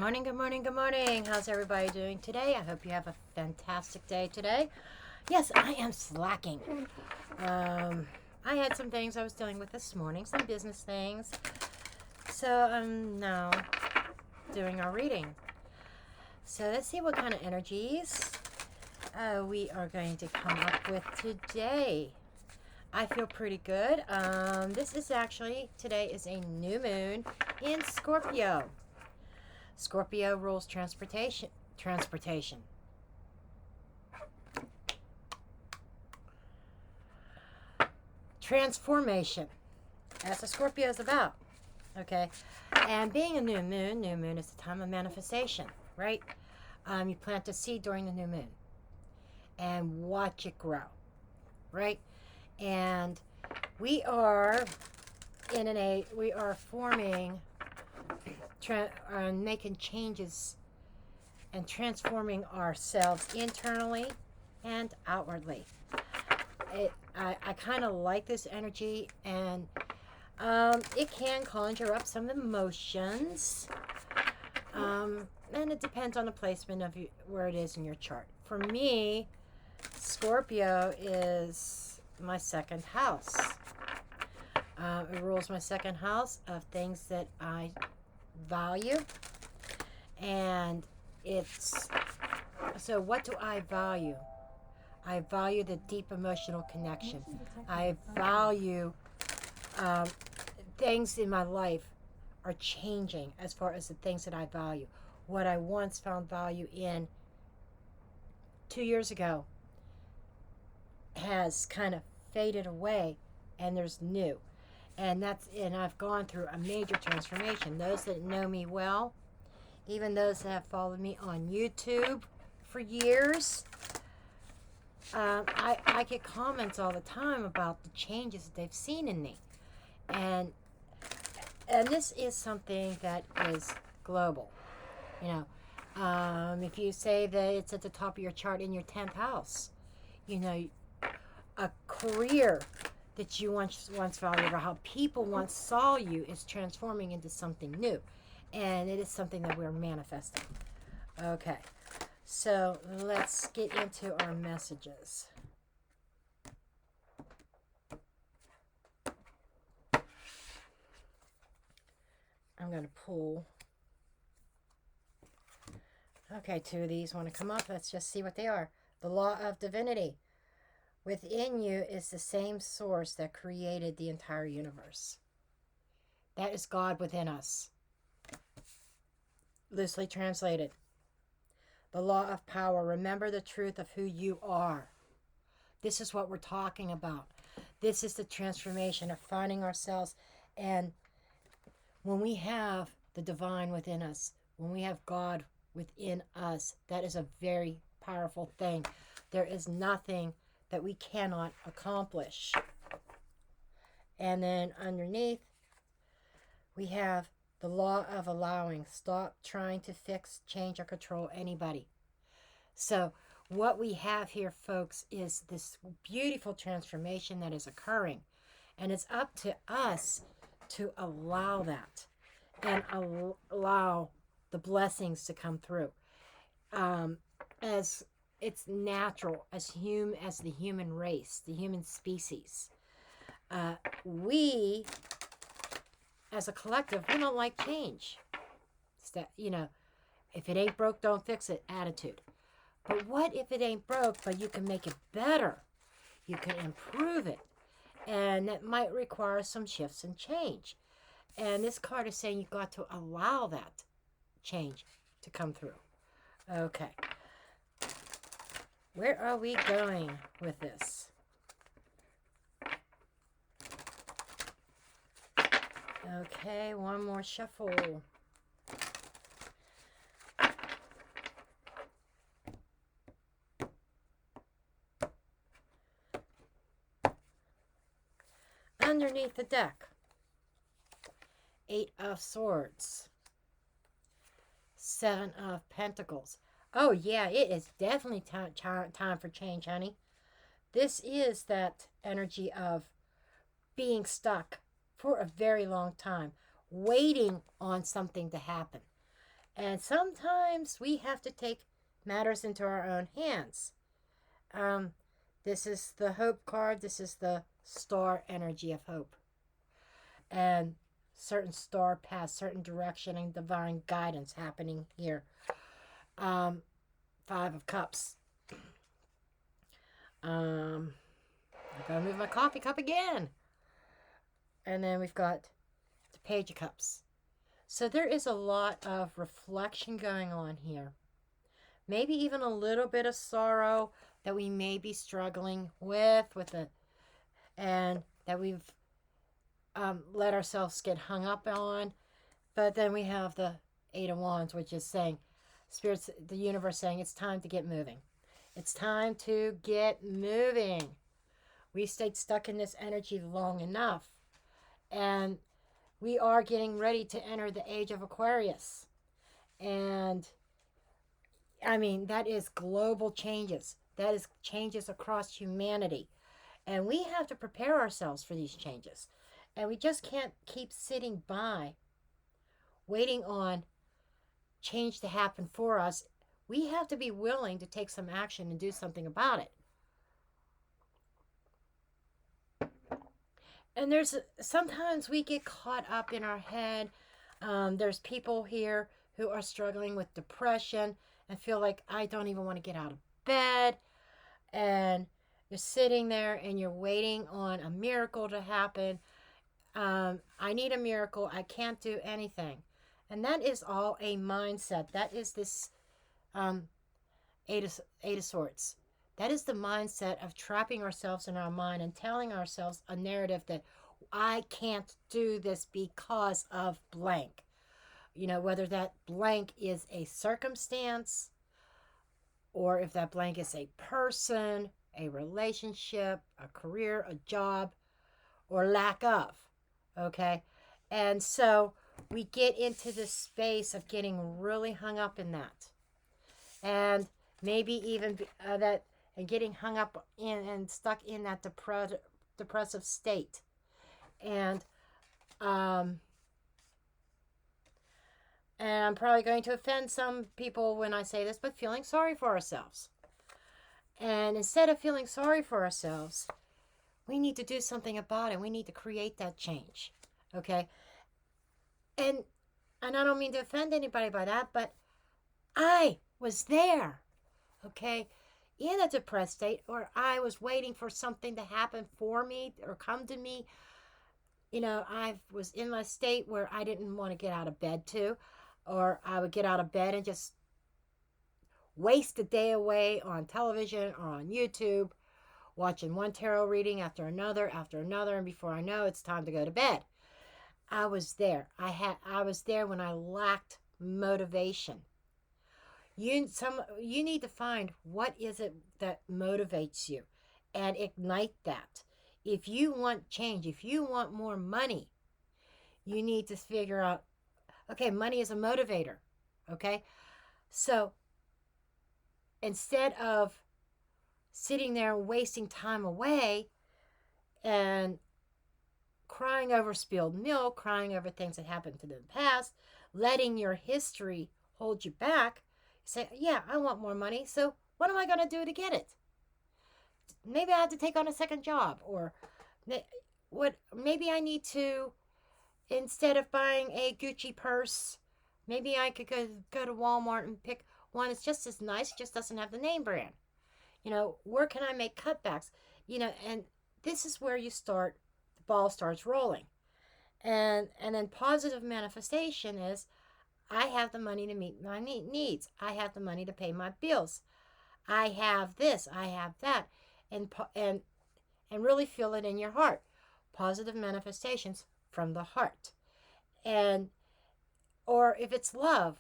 morning, good morning, good morning. How's everybody doing today? I hope you have a fantastic day today. Yes, I am slacking. I had some things I was dealing with this morning, some business things. So I'm now doing our reading. So let's see what kind of energies we are going to come up with today. I feel pretty good. Today is a new moon in Scorpio. Scorpio rules transportation. Transformation. That's what Scorpio is about. Okay. And being a new moon is the time of manifestation, right? You plant a seed during the new moon and watch it grow, right? And we are forming and making changes and transforming ourselves internally and outwardly. I kind of like this energy, and it can conjure up some emotions, and it depends on the placement of where it is in your chart. For me, Scorpio is my second house. It rules my second house of things that I value, and so what do I value? I value the deep emotional connection. I value things in my life are changing as far as the things that I value. What I once found value in 2 years ago has kind of faded away, and there's new. And I've gone through a major transformation. Those that know me well, even those that have followed me on YouTube for years, I get comments all the time about the changes that they've seen in me. And this is something that is global. If you say that it's at the top of your chart in your 10th house, a career that you once valued, or how people once saw you, is transforming into something new. And it is something that we're manifesting. Okay, so let's get into our messages. I'm going to pull. Okay, 2 of these want to come up. Let's just see what they are. The law of divinity. Within you is the same source that created the entire universe. That is God within us. Loosely translated. The law of power. Remember the truth of who you are. This is what we're talking about. This is the transformation of finding ourselves. And when we have the divine within us, when we have God within us, that is a very powerful thing. There is nothing that we cannot accomplish. And then underneath, we have the law of allowing. Stop trying to fix, change, or control anybody. So what we have here, folks, is this beautiful transformation that is occurring. And it's up to us to allow that and allow the blessings to come through. As it's natural, as the human race, the human species, we, as a collective, we don't like change. It's that, if it ain't broke, don't fix it attitude. But what if it ain't broke, but you can make it better? You can improve it. And that might require some shifts and change. And this card is saying you've got to allow that change to come through. Okay. Where are we going with this? Okay, one more shuffle. Underneath the deck, 8 of Swords, 7 of Pentacles. Oh yeah, it is definitely time for change, honey. This is that energy of being stuck for a very long time, waiting on something to happen. And sometimes we have to take matters into our own hands. Um, this is the hope card. This is the star energy of hope. And certain star paths, certain direction and divine guidance happening here. Um, Five of Cups. I gotta move my coffee cup again. And then we've got the Page of Cups. So there is a lot of reflection going on here. Maybe even a little bit of sorrow that we may be struggling with it, and that we've let ourselves get hung up on. But then we have the Eight of Wands, which is saying, spirits, the universe saying, it's time to get moving. It's time to get moving. We stayed stuck in this energy long enough. And we are getting ready to enter the age of Aquarius. And I mean, that is global changes. That is changes across humanity. And we have to prepare ourselves for these changes. And we just can't keep sitting by waiting on change to happen for us. We have to be willing to take some action and do something about it. And there's sometimes we get caught up in our head. There's people here who are struggling with depression and feel like, I don't even want to get out of bed. And you're sitting there and you're waiting on a miracle to happen. I need a miracle. I can't do anything. And that is all a mindset. That is this Eight of Swords. That is the mindset of trapping ourselves in our mind and telling ourselves a narrative that I can't do this because of blank. You know, whether that blank is a circumstance or if that blank is a person, a relationship, a career, a job, or lack of. Okay? And so we get into this space of getting really hung up in that. And maybe even that, and getting hung up in and stuck in that depressive state. And I'm probably going to offend some people when I say this, but feeling sorry for ourselves. And instead of feeling sorry for ourselves, we need to do something about it. We need to create that change. Okay? And I don't mean to offend anybody by that, but I was there. Okay? In a depressed state, or I was waiting for something to happen for me or come to me. You know, I was in my state where I didn't want to get out of bed too, or I would get out of bed and just waste a day away on television or on YouTube, watching one tarot reading after another, and before I know, it's time to go to bed. I was there. I was there when I lacked motivation. You need to find what is it that motivates you and ignite that. If you want change, if you want more money, you need to figure out, okay, money is a motivator. Okay? So instead of sitting there wasting time away and crying over spilled milk, crying over things that happened in the past, letting your history hold you back, say, yeah, I want more money, so what am I going to do to get it? Maybe I have to take on a second job, or maybe I need to, instead of buying a Gucci purse, maybe I could go to Walmart and pick one that's just as nice, just doesn't have the name brand. You know, where can I make cutbacks? You know, and this is where you start, the ball starts rolling. And then positive manifestation is, I have the money to meet my needs. I have the money to pay my bills. I have this. I have that. And really feel it in your heart. Positive manifestations from the heart. And, or if it's love,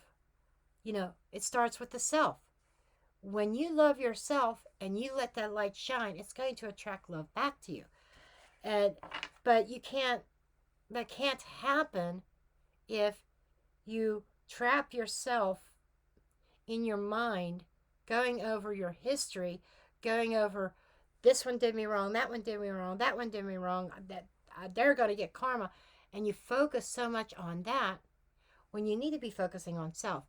you know, it starts with the self. When you love yourself and you let that light shine, it's going to attract love back to you. But that can't happen if you trap yourself in your mind, going over your history, going over, this one did me wrong, that one did me wrong, that one did me wrong, that they're going to get karma, and you focus so much on that when you need to be focusing on self.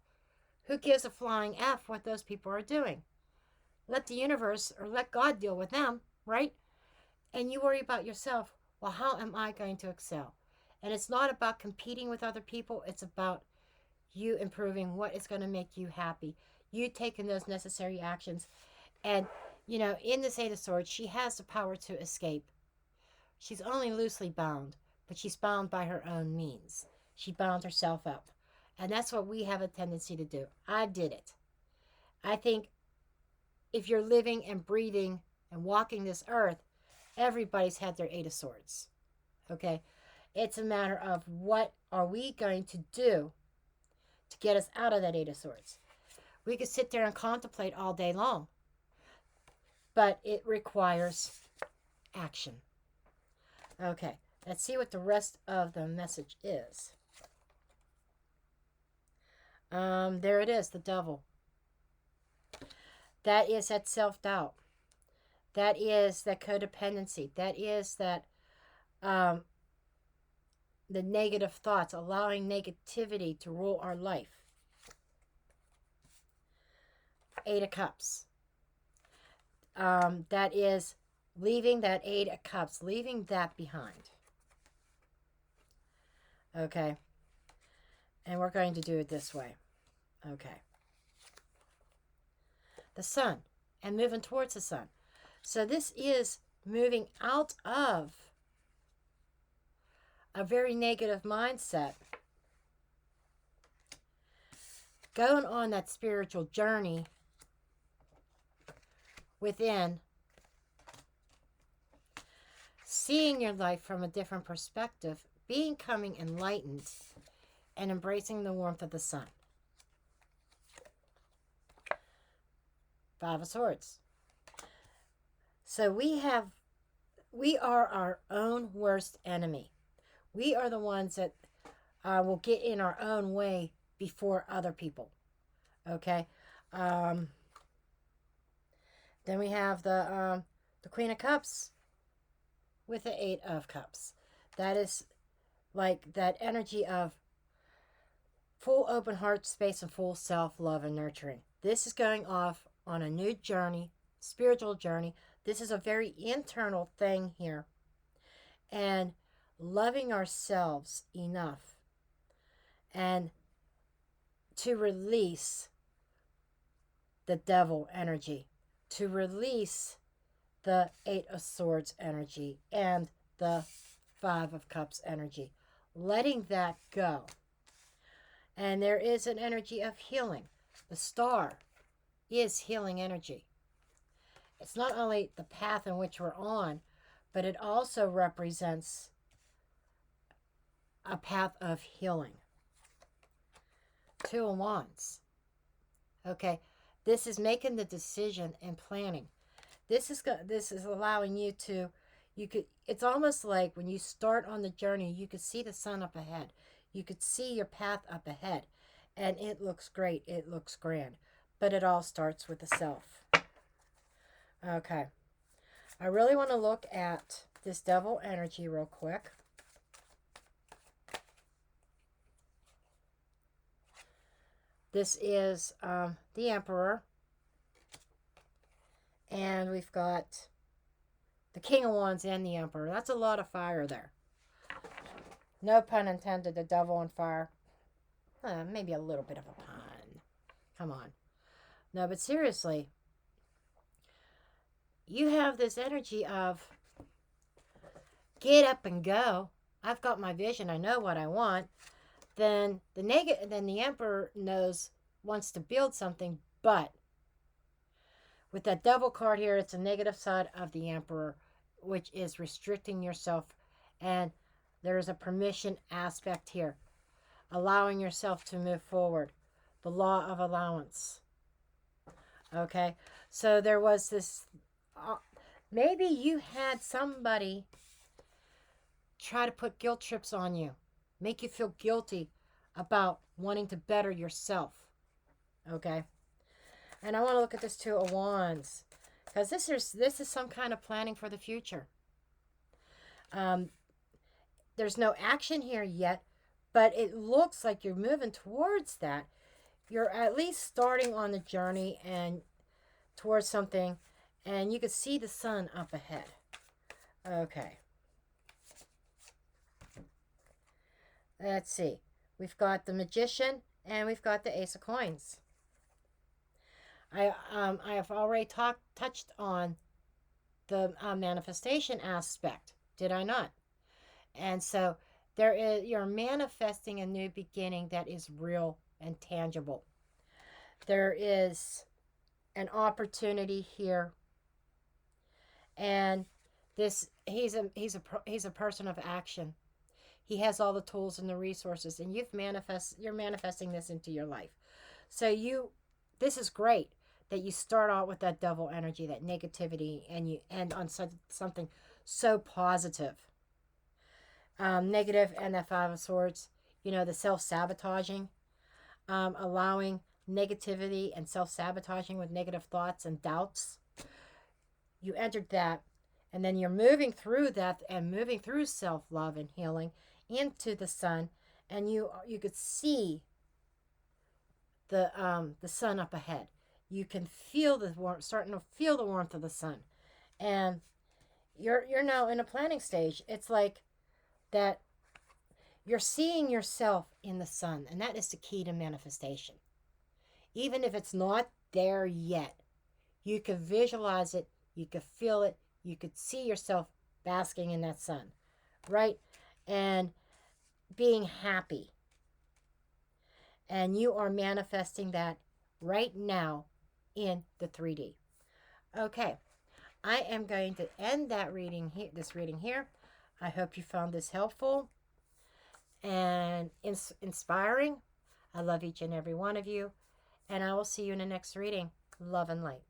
Who gives a flying F what those people are doing? Let the universe or let God deal with them, right? And you worry about yourself. Well, how am I going to excel? And it's not about competing with other people. It's about you improving what is going to make you happy. You taking those necessary actions. And, you know, in this Eight of Swords, she has the power to escape. She's only loosely bound, but she's bound by her own means. She bound herself up. And that's what we have a tendency to do. I did it. I think if you're living and breathing and walking this earth, everybody's had their Eight of Swords. Okay? It's a matter of what are we going to do to get us out of that Eight of Swords. We could sit there and contemplate all day long, but it requires action. Okay, let's see what the rest of the message is. There it is, the devil. That is that self-doubt. That is that codependency. That is that the negative thoughts, allowing negativity to rule our life. Eight of Cups. That is leaving that Eight of Cups, leaving that behind. Okay. And we're going to do it this way. Okay. The Sun, and moving towards the Sun. So this is moving out of a very negative mindset, going on that spiritual journey within, seeing your life from a different perspective, becoming enlightened, and embracing the warmth of the sun. Five of Swords. So we are our own worst enemy. We are the ones that will get in our own way before other people. Okay. Then we have the Queen of Cups with the Eight of Cups. That is like that energy of full open heart space and full self-love and nurturing. This is going off on a new journey, spiritual journey. This is a very internal thing here. And loving ourselves enough and to release the devil energy, to release the Eight of Swords energy and the Five of Cups energy, letting that go. And there is an energy of healing. The star is healing energy. It's not only the path in which we're on, but it also represents a path of healing. Two of Wands. Okay, this is making the decision and planning. This is allowing you to, it's almost like when you start on the journey, you could see the sun up ahead. You could see your path up ahead. And it looks great. It looks grand. But it all starts with the self. Okay. I really want to look at this devil energy real quick. This is the Emperor. And we've got the King of Wands and the Emperor. That's a lot of fire there. No pun intended, the devil and fire. Maybe a little bit of a pun. Come on. No, but seriously, you have this energy of get up and go. I've got my vision. I know what I want. Then the Emperor wants to build something, but with that devil card here, it's a negative side of the Emperor, which is restricting yourself. And there's a permission aspect here, allowing yourself to move forward. The law of allowance. Okay, so there was this, maybe you had somebody try to put guilt trips on you, make you feel guilty about wanting to better yourself. Okay, and I want to look at this Two of Wands, because this is some kind of planning for the future. There's no action here yet, but it looks like you're moving towards that. you're at least starting on the journey and towards something, and you can see the sun up ahead. Okay. Let's see. We've got the Magician and we've got the Ace of Coins. I have already touched on the manifestation aspect, did I not? And so you're manifesting a new beginning that is real and tangible. There is an opportunity here, and he's a person of action. He has all the tools and the resources, and you're manifesting this into your life. So this is great that you start out with that devil energy, that negativity, and you end on something so positive. Negative and the Five of Swords, the self-sabotaging, allowing negativity and self-sabotaging with negative thoughts and doubts. You entered that, and then you're moving through that and moving through self-love and healing into the sun, and you could see the sun up ahead. You can feel the warmth, starting to feel the warmth of the sun, and you're now in a planning stage. It's like that you're seeing yourself in the sun, and that is the key to manifestation. Even if it's not there yet, you could visualize it, you could feel it, you could see yourself basking in that sun, right? And being happy. And you are manifesting that right now in the 3D. Okay, I am going to end that reading here. This reading here. I hope you found this helpful and inspiring. I love each and every one of you, and I will see you in the next reading. Love and light.